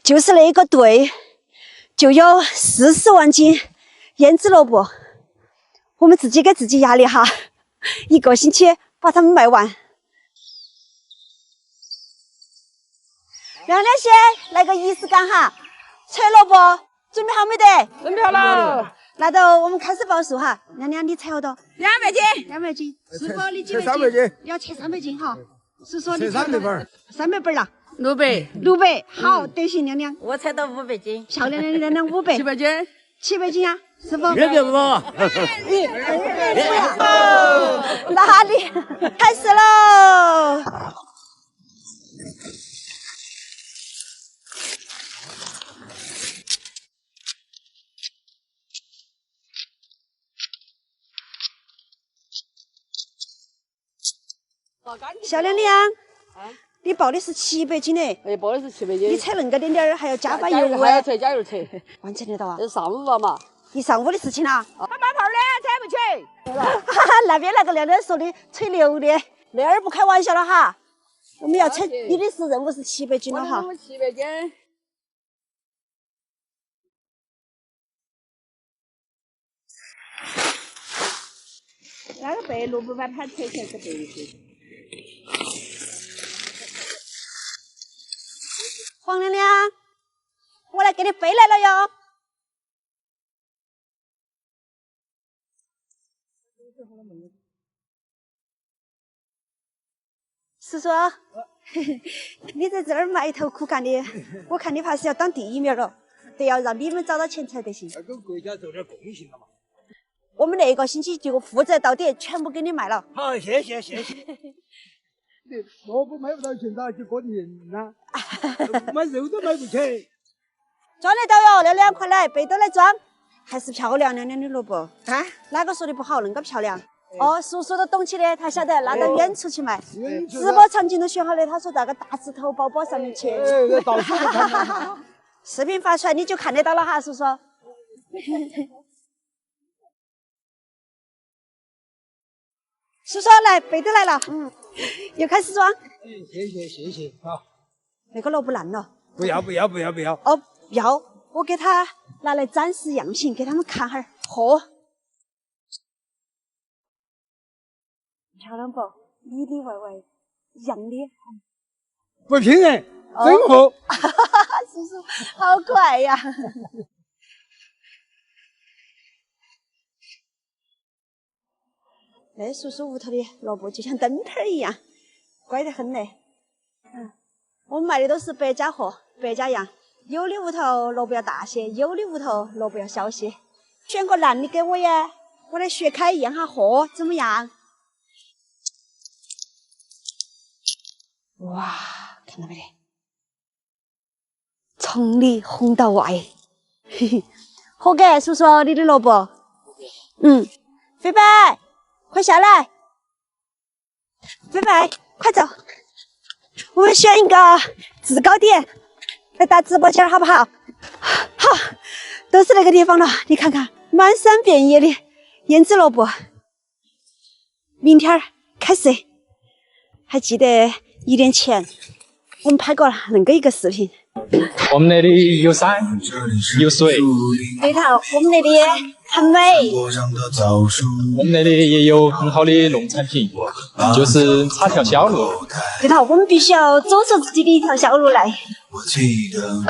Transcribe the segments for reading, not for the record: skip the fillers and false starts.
就是那个队就有40万斤腌制萝卜，我们自己给自己压力哈，1个星期把它们卖完。亮亮先来个仪式感哈，切萝卜准备好没得？准备好了。那就我们开始报数哈。亮亮，你切好多？200斤。200斤。师傅，你几300斤？要切300斤哈。是说切300本？300本了。 600。好，得行，亮亮。我猜到500斤。漂亮的亮亮500。700斤。 700斤啊，师傅。别不。哪里？开始喽！小亮亮，你报的是700斤嘞？哎，报的是700斤。你才恁个点点儿，还要加把油还要拆，加油拆。完成得到啊？这上午吧嘛。一上午的事情啦。把马泡的拆不起？哈哈，那边那个亮亮说的吹牛的，那儿不开玩笑了哈。我们要拆，你的是任务是700斤了哈。我们700斤。那个白萝卜把它拆起来是白的。黄亮亮，我来给你背来了哟。师叔，你在这儿埋头苦干的，我看你怕是要当第1名了，得要让你们找到钱才得行。要给国家做点贡献了嘛。我们那个星期就负责到底，全部给你卖了。好，谢谢。萝卜买不到钱，咋去过的人呐？买肉都买不起。装得到哟，亮亮，快来，背都来装。还是漂亮亮亮的萝卜啊！哪个说的不好？恁个漂亮。哦，叔叔都懂起的，他晓得拿到远处去卖。直播场景都选好的，他说到个大石头包包上面去。到处都看到。视频发出来你就看得到了哈，叔叔。叔叔来，背都来了，又开始装。谢谢啊。那个萝卜烂了。不要。哦，要，我给他拿来展示样品，给他们看哈儿。嚯，漂亮不？里里外外一样的。不骗人，真货。叔叔好可爱呀！那叔叔屋头的萝卜就像灯泡儿一样，乖得很嘞。我们卖的都是百家货、百家样，有的屋头萝卜要大些，有的屋头萝卜要小些。选个烂的给我呀，我来学开验下货，怎么样？哇，看到没得？从里红到外，嘿嘿，好给叔叔你的萝卜。飞白。快下来，飞白，快走！我们选一个制高点来打直播间，好不好？好，都是那个地方了。你看看，满山遍野的腌制萝卜。明天开始，还记得1年前我们拍过恁个一个视频。我们那里有山有水，对头，我们那里很美。我们那里也有很好的农产品，就是差条小路。对头，我们必须要走出自己的一条小路来。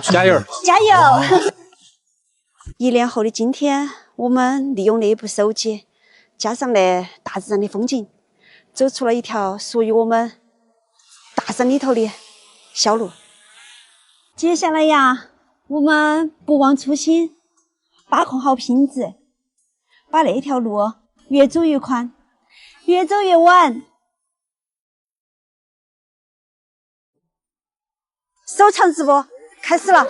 加油！加油！1年后的今天，我们利用那部手机，加上那大自然的风景，走出了一条属于我们大山里头的小路。接下来呀，我们不忘初心，把控好品质，把那条路越走越宽，越走越稳。首场直播开始了，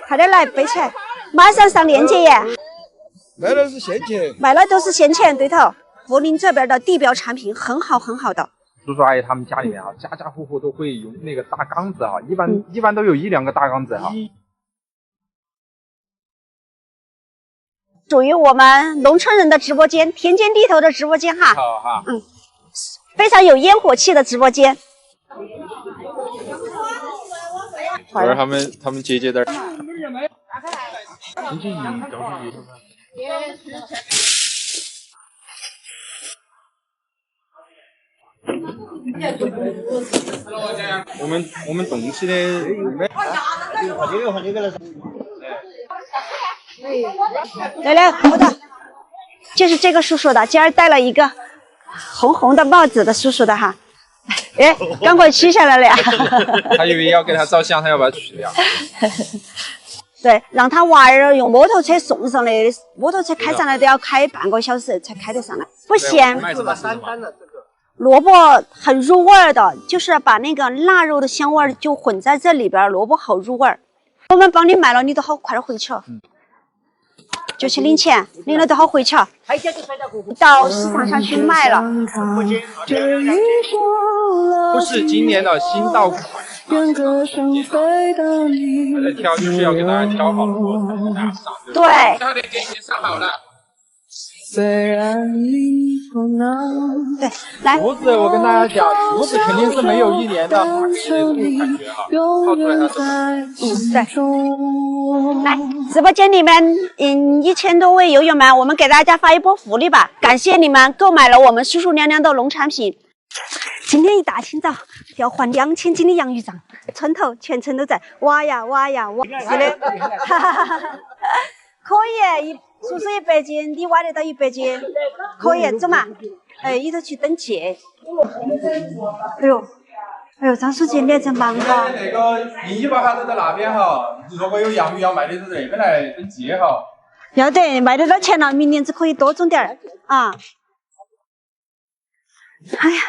快点来背起来，马上上链接耶！卖的是现钱，卖的都是现钱，对头。涪陵这边的地标产品很好的。叔叔阿姨他们家里面啊，家家户户都会用那个大缸子哈，一般都有1、2个大缸子哈。属于我们农村人的直播间，田间地头的直播间哈。好哈。非常有烟火气的直播间。会儿他们姐姐在。我们动起的。来来，我的，就是这个叔叔的，今儿戴了一个红红的帽子的叔叔的哈。哎，赶快取下来了呀！他以为要给他照相，他要把它取掉。对，让他娃儿用摩托车送上来，摩托车开上来都要开半个小时才开得上来，不咸。萝卜很入味儿的，就是把那个腊肉的香味儿就混在这里边，萝卜好入味儿。我们帮你买了，你都好快点回去了。就去领钱，领了都好回去。到市场上去卖了。不是今年的新到款。还在挑，就是要给大家挑好了。对。他得给你上好了。对，来。竹子，我跟大家讲，竹子肯定是没有1年的马的这种感觉哈，泡出来它对。来，直播间里面，1000多位友友们，我们给大家发一波福利吧！感谢你们购买了我们叔叔娘娘的农产品。今天一大清早要换2000斤的洋芋账，村头全村都在挖呀挖呀挖，是的，哈哈哈哈，可以。叔叔100斤，你挖得到100斤，可以，走嘛。哎，里头去登记。哎呦，张书记脸真忙哈。那个1把哈都在那边哈，如果有洋芋要卖的，都在那边来登记哈。要得，卖得到钱了，明年只可以多种点儿啊。哎呀，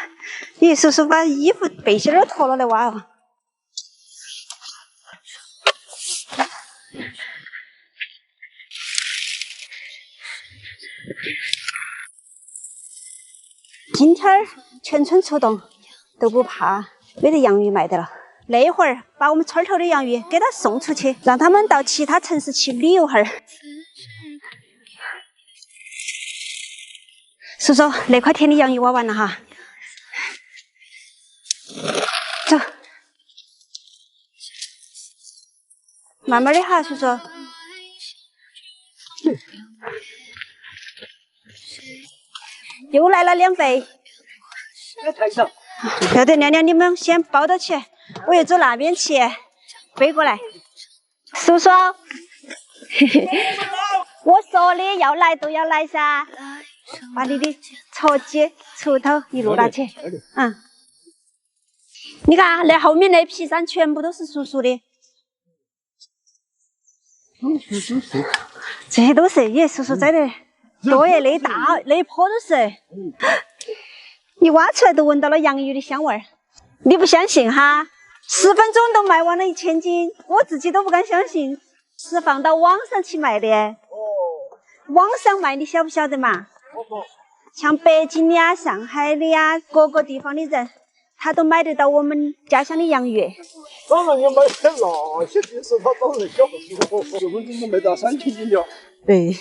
咦，叔叔把衣服背心儿脱了来挖哦。今天全村出动，都不怕没得洋芋卖的了。那会儿把我们村头的洋芋给他送出去，让他们到其他城市去旅游哈儿。叔叔，那块田的洋芋挖完了哈，走，慢慢的哈，叔叔。又来了2杯。要得，娘娘，你们先抱到起，我又走那边去，背过来。叔叔，我说的要来都要来噻，把你的锉箕、锄头一路拿起。你看那后面那批山全部都是叔叔的。这些都是也叔叔摘的。对，那一坡都是，你挖出来都闻到了洋芋的香味儿。你不相信哈？10分钟都卖完了1000斤，我自己都不敢相信，是放到网上去卖的。网上卖你晓不晓得嘛？像北京的呀、上海的呀，各个地方的人，他都买得到我们家乡的洋芋。当然要买点那些地是他当然晓不出，10分钟都卖到3000斤了。对，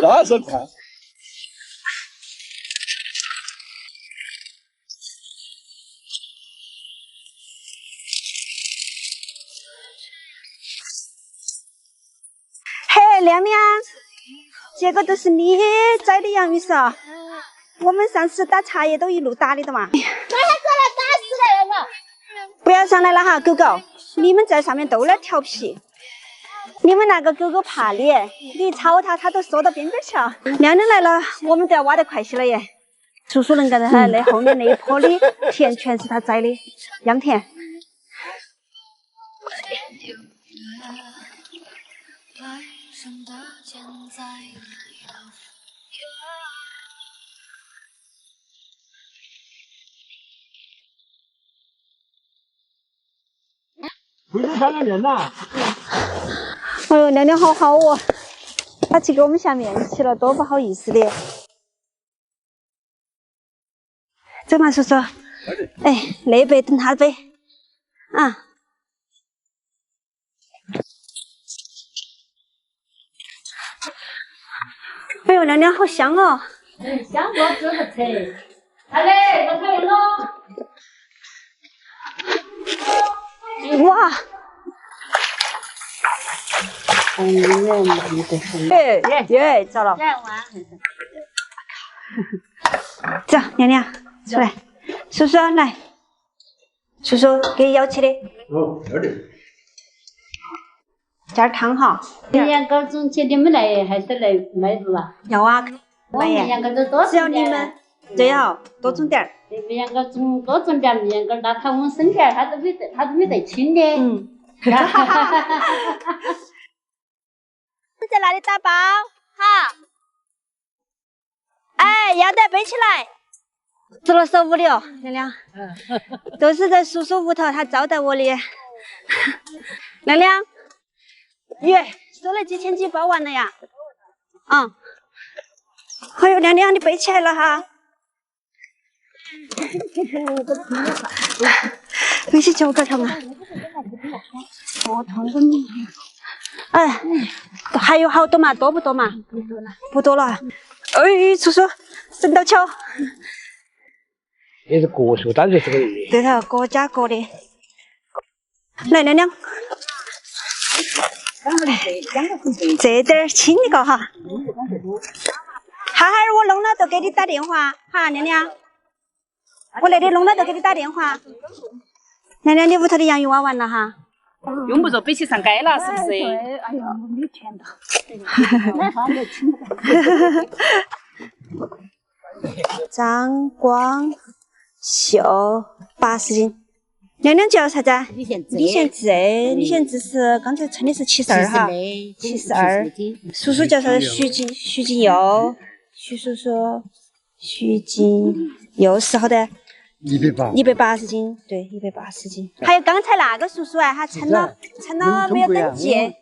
那是快。嘿，亮亮，这个都是你摘的洋芋噻。我们上次打茶叶都一路打的嘛。不要上来了哈，狗狗，你们在上面都来调皮。你们那个狗狗怕你，你吵它，它都缩到边边去了。亮亮来了，我们都要挖得快些了耶。叔叔能干的很，那后面那一坡的田全是他摘的秧田。回去看看面呐。哎呦，亮亮好好哦，他去给我们下面去了，多不好意思的。走嘛，叔叔。哎，那杯等他背。啊。哎呦，亮亮好香哦。香我煮不吃。来嘞，我开门喽。哇！耶，糟了！走，娘娘出来，叔叔来，叔叔给你舀起的。哦，有点。加点汤哈。明年搞中秋你们来还是来买不吧？要啊，我明年搞就多只要你们对哦，多种点儿。对，明年搞种多种点，明年搞那他们生点，他都没得清的。嗯。在哪里打包？好。哎，要得背起来。做了手舞的哦，娘娘。都是在叔叔屋头他招待我的。娘娘，耶，收了几千几包完了呀？嗯。哎呦，娘娘你背起来了哈。背起脚杆上啊。我疼的你。哎，还有好多嘛？多不多嘛？不多了。哎，叔叔，伸到桥。也是各处单子这个鱼。对头，各家各的。来，娘娘。这点儿轻一个哈。哈哈，我弄了就给你打电话哈，娘娘。我那里弄了就给你打电话。娘娘，你屋头的洋芋挖完了哈？用不着背起上街了，是不是？哎呀，我没钱的。张光秀80斤。娘娘叫啥子？李贤志。李贤志是刚才称的是72哈，72。叔叔叫啥子？徐金佑。徐叔叔，徐金佑是好的？180斤，对，180斤。还有刚才那个叔叔啊，他称了没有登记。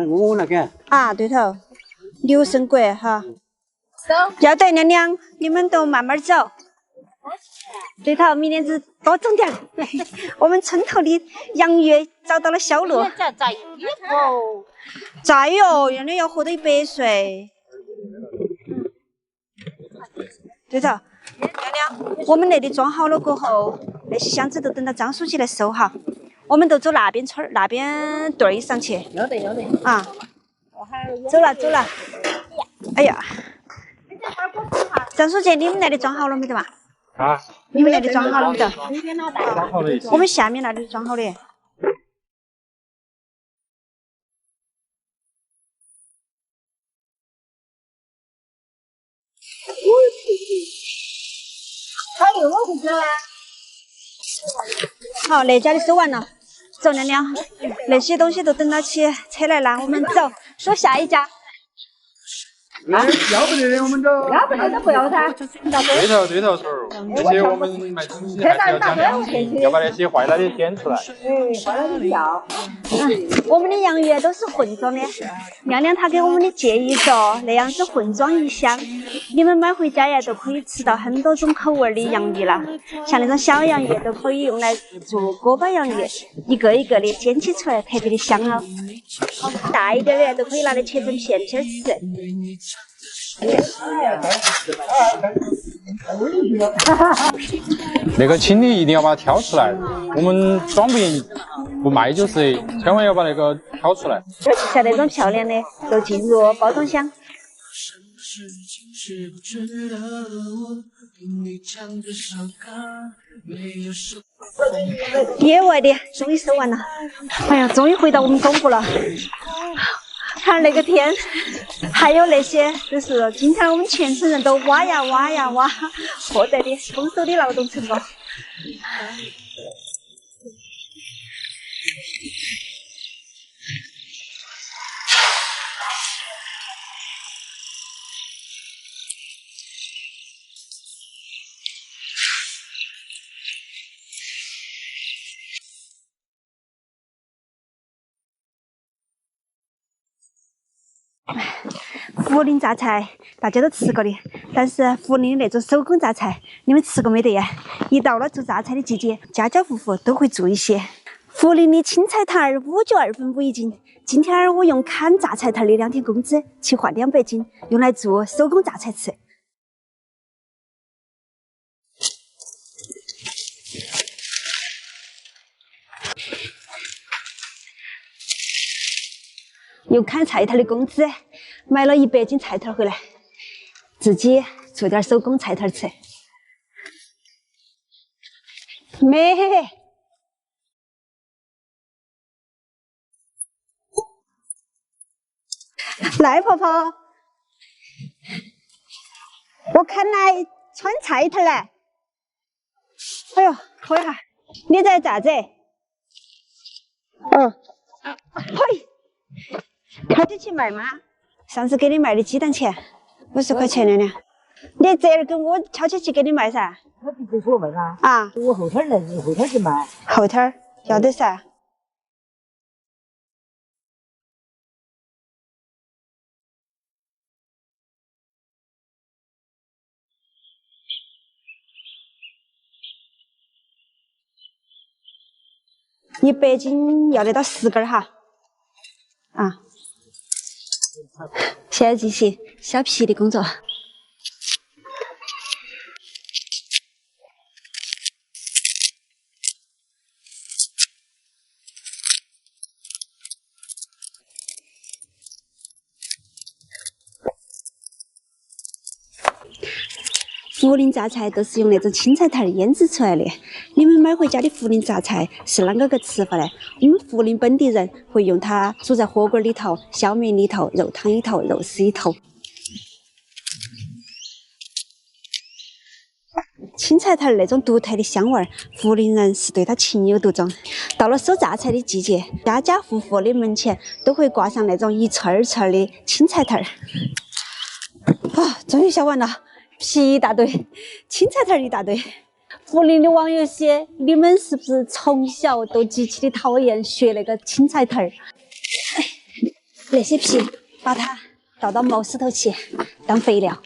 我那个。啊，对头，刘胜国哈。要得，娘娘，你们都慢慢走。对头，明年子多种点。我们村头的洋芋找到了销路。在哦。在哟，娘娘要喝到100岁。对头，娘娘，我们那里装好了过后，那些箱子都等到张书记来收哈。我们都走那边村那边队上去。要得。啊。走了。哎呀。张书记，你们那里装好了没得嘛？啊。你们那里装好了没得？装好了。我们下面那里装好的。好，那家的收完了，走，娘娘，那些东西都等到起车来了，我们走，说下一家。要不得的我们都。要不得都不要噻。对头，头儿，而且我们卖东西还是要讲良心，要把那些坏了的捡出来。坏了的不要。我们的洋芋都是混装的，娘娘她给我们的建议说，那样子混装一箱，你们买回家呀都可以吃到很多种口味的洋芋了。像那种小洋芋都可以用来做锅巴洋芋，一个一个的煎起出来特别的香哦。大一点的都可以拿来切成片片吃。那个青的一定要把它挑出来，我们装不赢不卖就是，千万要把那个挑出来。像那种漂亮的都进入包装箱。野外的终于收完了，哎呀，终于回到我们总部了。看那个天，还有那些，就是今天我们全村人都挖呀挖，获得的丰收的劳动成果。涪陵榨菜大家都吃过的，但是涪陵的那种手工榨菜，你们吃过没得呀？一到了做榨菜的季节，家家户户都会做一些。涪陵的青菜摊儿5就2分5一斤，今天我用砍榨菜摊的2天工资去换200斤，用来做手工榨菜吃。用砍菜头的工资买了100斤菜头回来，自己做点手工菜头吃。美，赖婆婆，我看来穿菜头嘞。哎呦，喝一下，你在咋子？嘿，挑起去卖吗？上次给你卖的鸡蛋钱50块钱了呢。你这儿跟我挑起去给你卖噻？他必须说卖啊！啊，我后天来，你后天去卖。后天儿要得噻。100斤要得到10根儿哈。啊，现在进行削皮的工作。涪陵榨菜都是用那种青菜头腌制出来的。你们买回家的涪陵榨菜是啷个吃法呢？我们涪陵本地人会用它煮在火锅里头、小面里头、肉汤里头、肉丝里头。青菜头那种独特的香味儿，涪陵人是对它情有独钟。到了收榨菜的季节，家家户户的门前都会挂上那种一串儿串儿的青菜头儿。啊，终于削完了。皮一大堆，青菜头一大堆。涪陵的网友些，你们是不是从小都极其的讨厌削那个青菜头？那些皮，把它倒到毛石头去当肥料。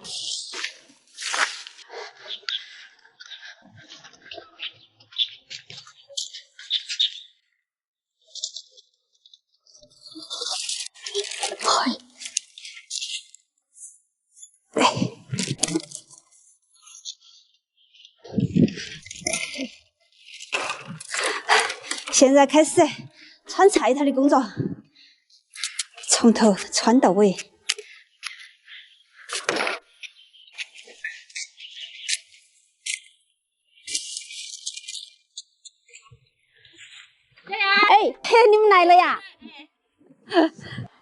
现在开始穿菜头的工作，从头穿到尾。哎，你们来了呀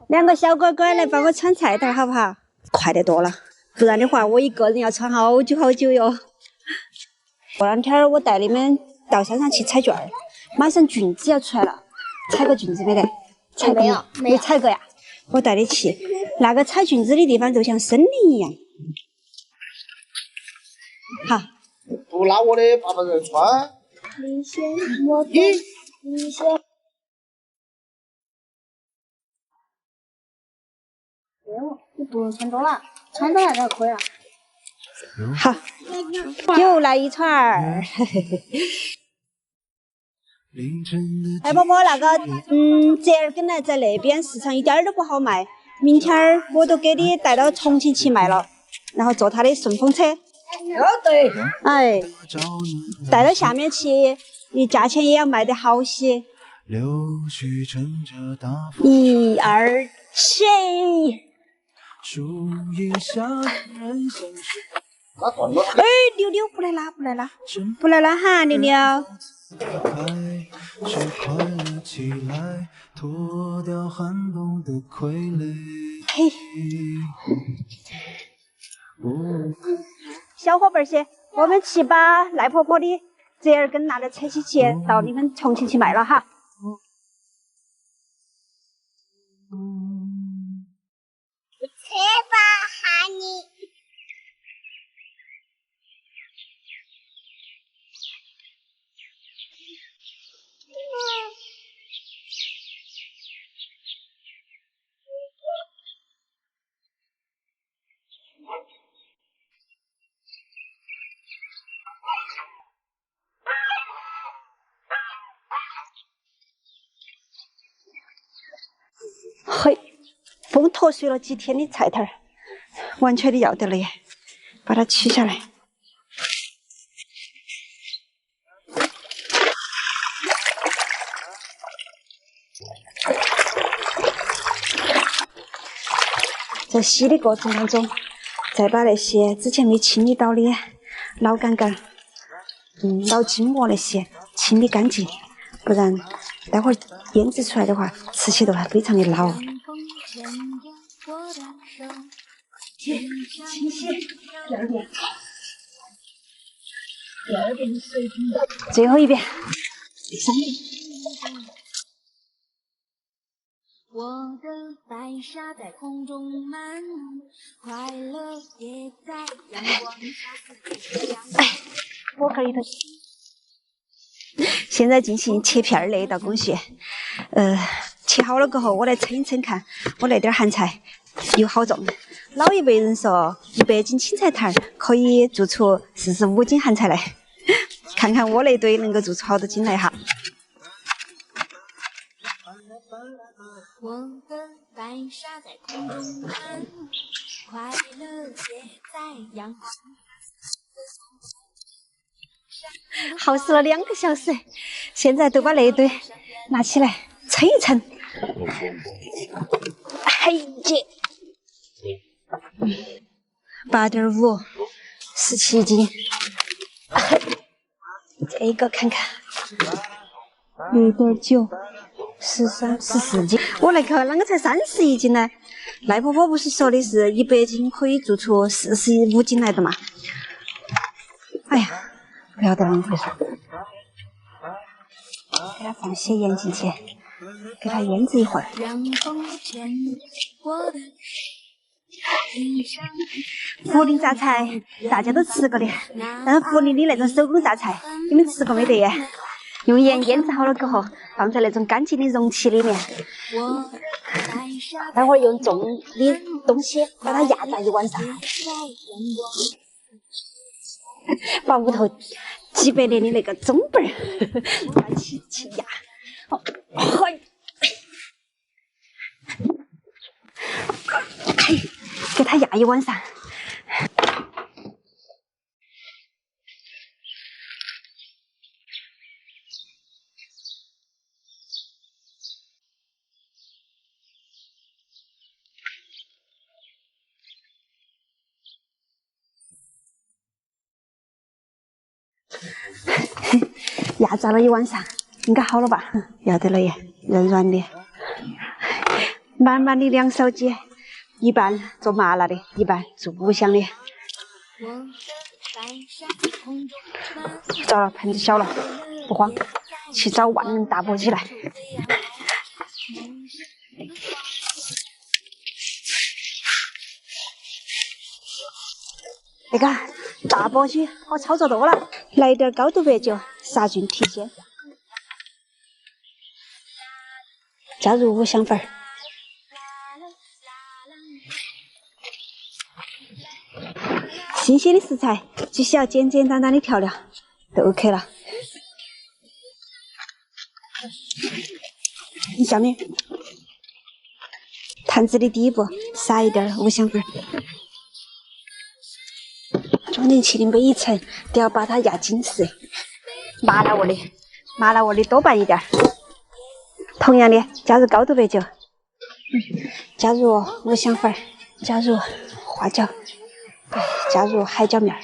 ！2个小乖乖来帮我穿菜头，好不好？快得多了，不然的话，我一个人要穿好久好久哟。过两天我带你们到山上去采卷儿。马上菌子要出来了，采过菌子没得？采过没采过呀？我带你去，那个采菌子的地方就像森林一样。好，不拿我的爸爸人穿。你先，我走，你先。你不用穿多了，穿多了就可以了。好，又来一串儿。哎，婆婆，那个，折耳根呢，在那边市场一点儿都不好卖。明天儿我都给你带到重庆去卖了，然后坐他的顺风车。对。哎，带到下面去，你价钱也要卖得好些。1、2，起！哎，妞妞不来啦，不来啦，不来啦哈，妞妞。嘿，小伙伴些，我们去把赖婆婆的折耳根拿到车起去，到你们重庆去卖了哈。吃吧，哈尼。嘿，风脱水了几天的菜头儿，完全的要得了耶！把它取下来。在洗的过程当中，再把那些之前没清理到的老杆杆、老筋膜那些清理干净，不然待会儿腌制出来的话，吃起都还非常的老。清洗第二遍，最后一遍，第三遍。我的白纱在空中漫舞，快乐也在阳光下。我可以的。现在进行切片儿那一道工序，切好了过后，我来称一称看，我那点儿咸菜有好重。老一辈人说，100斤青菜坛可以做出45斤咸菜来，看看我那堆能够做出好多斤来哈。我的白纱在空中漫舞，快乐也在阳光。耗时了2个小时，现在都把那一堆拿起来称一称。哎呀，8.5， 17斤。这个看看，6.9。13、14斤，我那个啷个才31斤呢？赖婆婆不是说的是100斤可以做出45斤来的嘛？哎呀，不晓得啷回事。给它放些盐进去，给它腌制一会儿。涪陵榨菜大家都吃过的，但是涪陵的那种手工榨菜，你们吃过没得呀？用盐腌制好了过后，放在那种干净的容器里面。待会儿用重的东西把它压榨一晚上，把屋头几百年的那个盅本儿去压。给它压一晚上。压榨了一晚上，应该好了吧？要得了耶，软软的，满满的2手机，一半做麻辣的，一半做五香的。糟了，盆子小了，不慌，去找万能大簸箕来。那个大簸箕好操作多了，来点高度白酒杀菌提鲜，加入五香粉，新鲜的食材只需要简简单单的调料就 OK 了。下面坛子的第一步撒一点五香粉。装进去的每一层都要把它压紧实，麻辣味的多拌一点。同样的，加入高度白酒，加入五香粉，加入花椒，加入海椒面。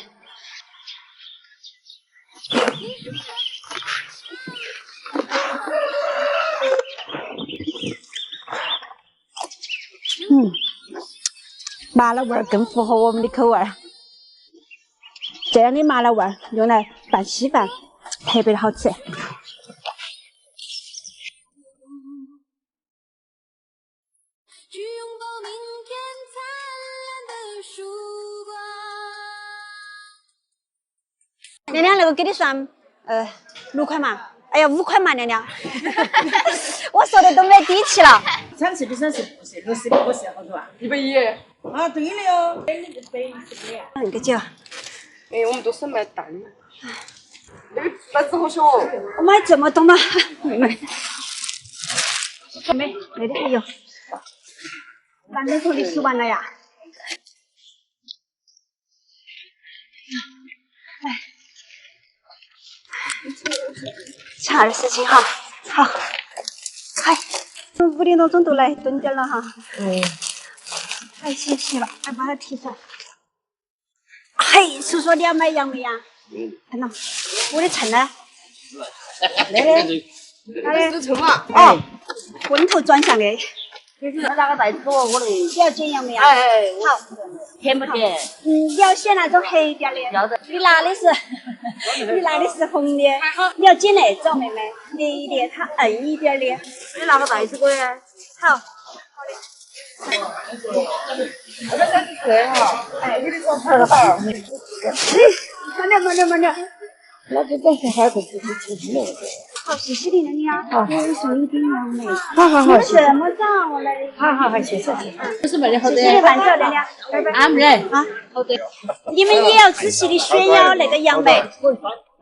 麻辣味儿更符合我们的口味儿。这样的麻辣味儿用来拌稀饭，特别的好吃。娘娘，那个给你算6块嘛？哎呀，5块嘛，娘娘。我说的都没底气了。3次比3次不是，60的不是好多啊？110啊，对的哟。那个酒。哎，我们都是买单的。那个板子好小哦。我买这么多嘛？没，那里还有。咱们说的吃完了呀。哎，差点事情哈。好，嗨，5点多钟都来蹲点了哈。太谢谢了，来把它提出来。嘿，叔叔，你要买杨梅呀？看到，我的秤呢？那个，那个称啊！哦，昏头转向的。这是哪个袋子多？我的。你要剪杨梅啊？哎，好。甜不甜？你要选那种黑一点的。要的。你拿的是红的，你要剪那种妹妹，烈一点，它硬一点的。你拿个袋子过来。好。哎，你的说牌好。慢点。那这东西还不是吃的。好，谢谢你了你啊，我给你送一点杨梅。好，你这么早我来的。好，谢谢。不是卖的好的。谢谢饭饺的了，拜拜。俺们人啊，好的。你们也要仔细的选要那个杨梅，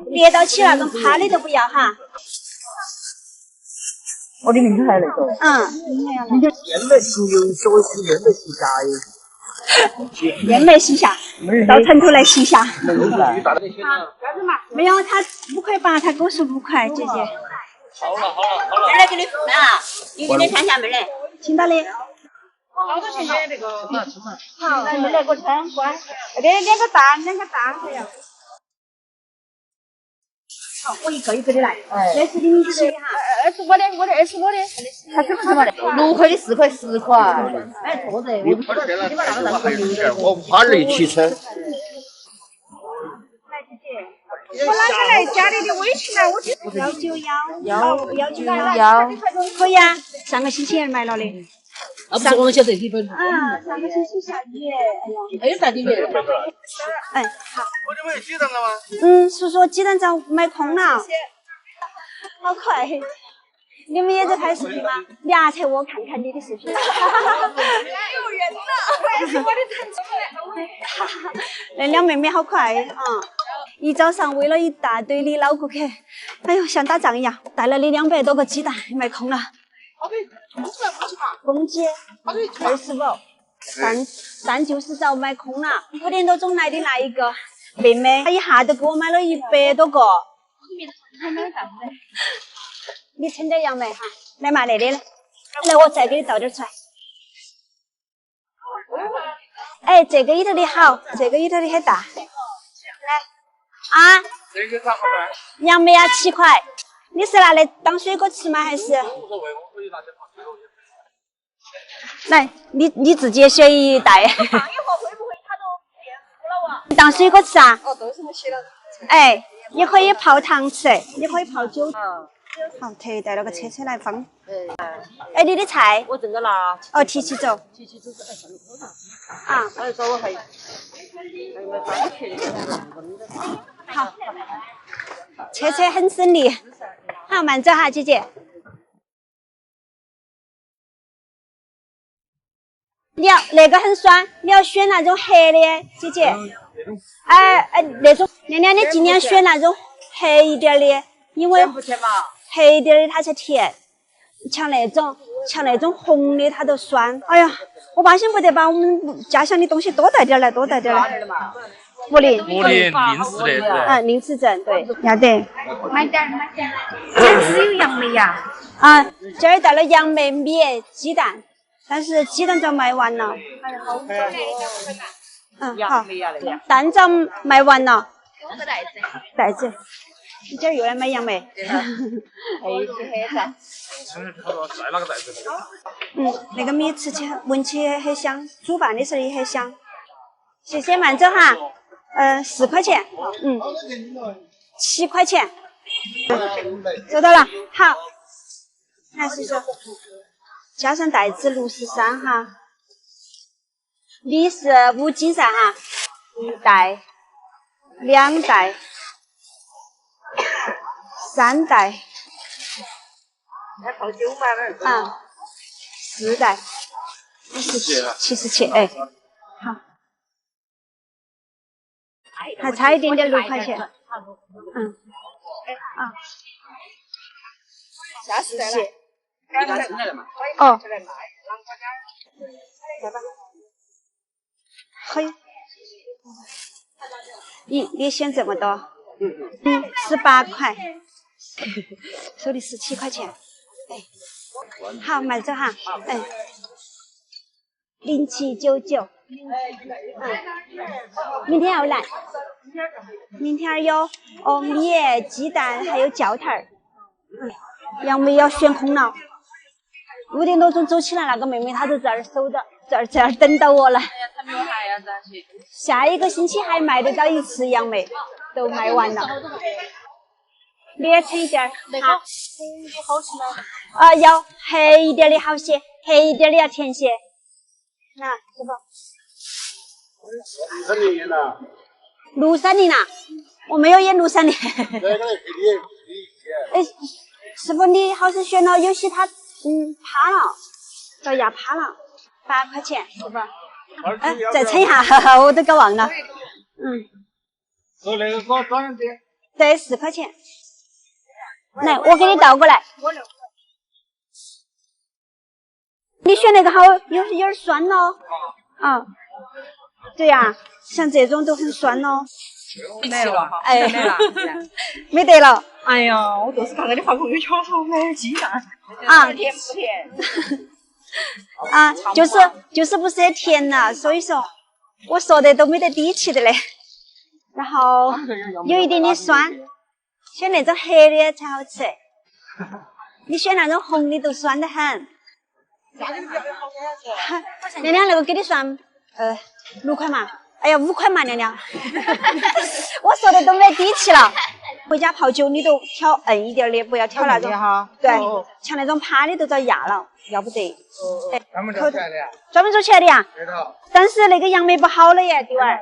裂到起那种趴的都不要哈。我的名字还那个。嗯。燕梅西游，所谓是燕梅西下耶。燕梅西夏，到成都来西夏。没有，他5块8，他给我说5块，姐姐。好了。妹儿给你付了，你给你看下妹儿。听到的。好多钱的那个？好，来妹儿给我称，乖。两个蛋还要。好，我一个的来。这是你自己哈。是我的，他怎么什么的？6块的4块10块。哎，错的，你把那个当留的。我怕累提车。我哪个来加你的微信啊？我就191，要，可以啊。上个星期买了的。那不是我们晓得几本。上个星期下雨，还有啥地方？哎，好。我这不有鸡蛋了吗？叔叔，鸡蛋早买空了。好快。你们也在拍视频吗？牙才我看看你的视频。有人了，我的成那两妹妹好快啊！一早上为了一大堆的老顾客，哎呦，像打仗一样，带了你200多个鸡蛋，卖空了。公鸡25，蛋就是早卖空了。5点多钟来的那一个妹妹，她一下子给我买了100多个。你称点杨梅哈，来嘛那里来，来我再给你倒点出来。哎，这个里头的好，这个里头的很大。来，啊，这个咋好卖？杨梅啊7块，你是拿来当水果吃吗？还是？无所谓，我可以拿去泡水果。来，你自己选一袋。放一盒会不会它都变糊了哇？当水果吃啊？哦，都是我写了。哎，也可以泡汤吃，也可以泡酒。好，特意带了个车来放。哎，你的菜？我正在拿。哦，提起走。提起走是上头上。啊。我找我还有没番茄？好。车很省力。好，慢走哈，姐姐。你要那个很酸，你要选那种黑的，姐姐。那种亮亮的尽量选那种黑一点的，因为黑一点的它才甜，像那种红的它都酸。哎呀，我巴心不得把我们家乡的东西多带点来，多带点来。涿陵临时的，临时镇对，要得。买点。这只有杨梅呀。这儿带了杨梅、米、鸡蛋，但是鸡蛋早卖完了。好，蛋早卖完了。袋子。你今儿又来买杨梅？再拿个袋子。那个米吃起闻起很香，煮饭的时候也很香。谢谢，慢走哈。4块钱，7块钱，收到了。好，来叔叔，加上袋子63哈，米是5斤噻哈，1袋、2袋、3袋，4袋，77，哎，好。还差一点点6块钱，下次再来。哦，可以。你选这么多，18块，收的17块钱，哎，好，慢走哈，哎， 0799。明天要来。明天有米、鸡蛋还有椒条儿。杨梅要选空了。5点多钟走起来，那个妹妹她就在这儿守着，在这儿等到我了。下一个星期还卖得到一次杨梅，都卖完了。略称一点儿。好吃吗？要黑一点的好些，黑一点的要甜些。那师傅。庐山林啊，我没有演庐山林。哎，师傅，你好像选了，有些他趴了，找牙趴了，8块钱，师傅。再称一下，我都搞忘了。说那个给我装上去。对，4块钱。来，我给你倒过来。你选那个好，有点酸哦。对呀，像这种都很酸哦。没了，哎，没了，没得了。哎呀，我就是看到你发朋友圈上买鸡蛋，甜不甜？就是不是甜了，所以说我说的都没得底气的嘞。然后有一点点酸，选那种黑的才好吃。你选那种红的都酸得很。娘娘，那个给你算6块嘛。哎呀，5块嘛，娘娘。我说的都没底气了。回家泡酒你都挑硬一点的，不要挑那种。对，像那种趴的都遭压了，要不得。专门做起来的呀？专门做起来的呀。对头。但是那个杨梅不好了耶，弟儿。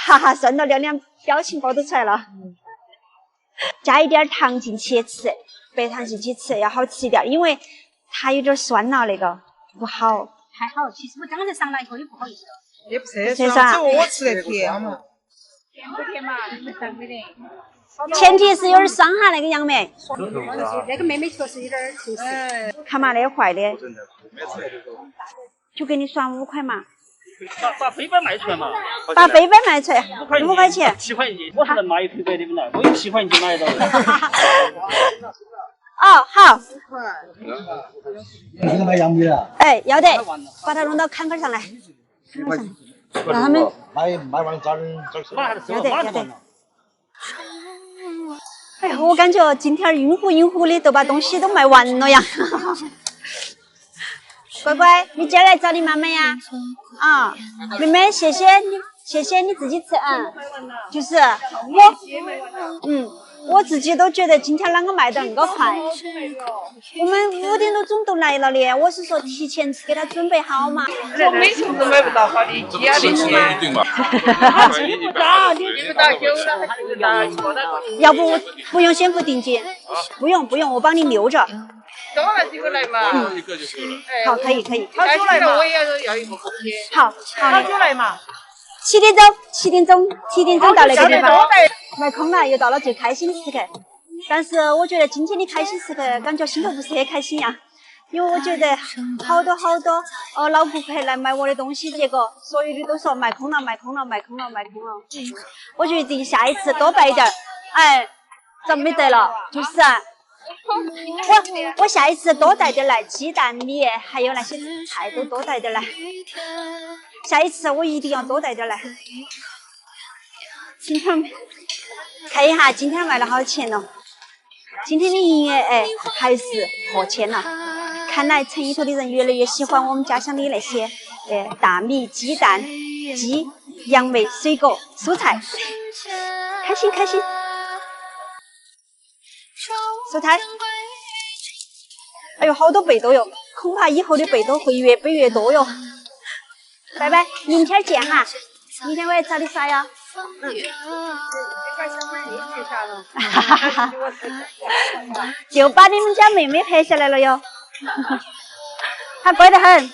哈哈，算了，娘娘表情包都出来了。加一点糖进去吃，白糖进去吃要好吃一点，因为它有点酸了，那个不好。还好，其实我刚才上来以后也不好意思。也不是，只有我吃的甜嘛。不甜嘛，你们上没得。前提是有点酸哈，那个杨梅。那个妹妹确实有点出事。看嘛，那坏的。就给你算5块嘛。把飞板卖出来嘛。把飞板卖出来，5块钱。7块钱，我是能拿一推给你们来，我用7块钱买得到。好。你是买杨梅的？哎，要得，把它弄到坎坎上来。让他们买完找人找吃。要得。哎呀，我感觉今天晕乎晕乎的，都把东西都卖完了呀。乖乖，你今儿来找你妈妈呀？妹妹，谢谢你自己吃就是我自己都觉得今天啷个卖得那么快。我们5点多钟都来了的，我是说提前给他准备好嘛。我每次都买不到好的鸡啊那些。你不打9了，还是打1个？要不用先付定金？不用，我帮你留着。多拿几个来嘛？一个就够了。好，可以。好久来嘛？我也要一个锅贴。好久来嘛？7点钟到那个地方。卖空了，又到了最开心的时刻。但是我觉得今天的开心时刻，感觉心头不是很开心呀，因为我觉得好多老顾客来买我的东西，结果所有的都说卖空了。我决定下一次多备一点。咱没得了，就是我下一次多带点来，鸡蛋、米还有那些菜都多带点来。下一次我一定要多带点来。今天看一下今天卖了好多钱了，今天的营业还是破千了。看来成衣头的人越来越喜欢我们家乡的那些大米、鸡蛋、鸡、杨梅、水果、蔬菜，开心。收摊。哎呦，好多倍多哟，恐怕以后的倍多会越倍越多哟。拜拜，明天见哈，明天我来找你耍呀。就把你们家妹妹拍下来了哟，她乖得很。